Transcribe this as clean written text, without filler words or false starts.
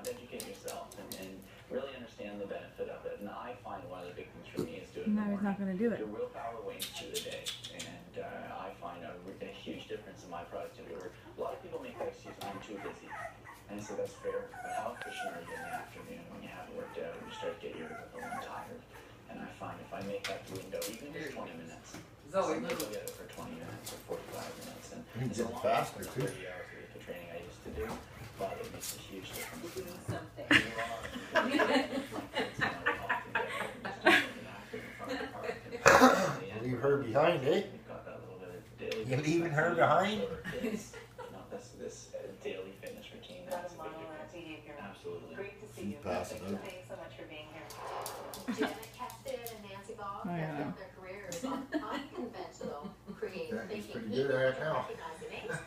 educate yourself and really understand the benefit of it. And I find one of the big things for me is doing Now he's not going to do it. do willpower wins through the day. And I find a huge difference in my productivity. Where a lot of people make the excuse, I'm too busy. And I say, that's fair, but how efficient are you in the afternoon when you haven't worked out and you start to get irritable and tired? And I find if I make that window, even just 20 minutes, Zoe, look at it for 20 minutes or 45 minutes. And you get faster too. 30 hours a week of training I used to do, but it makes a huge difference. Doing something. You leave her behind, eh? You leaving her behind? This daily fitness routine. That's a big difference. Absolutely. Great to see you. Passing out. Thanks so much for being here. Janet Keston and Nancy Bogg Oh, yeah. have built their careers on unconventional creative Yeah, he's thinking. pretty good at it now. Recognizing aims,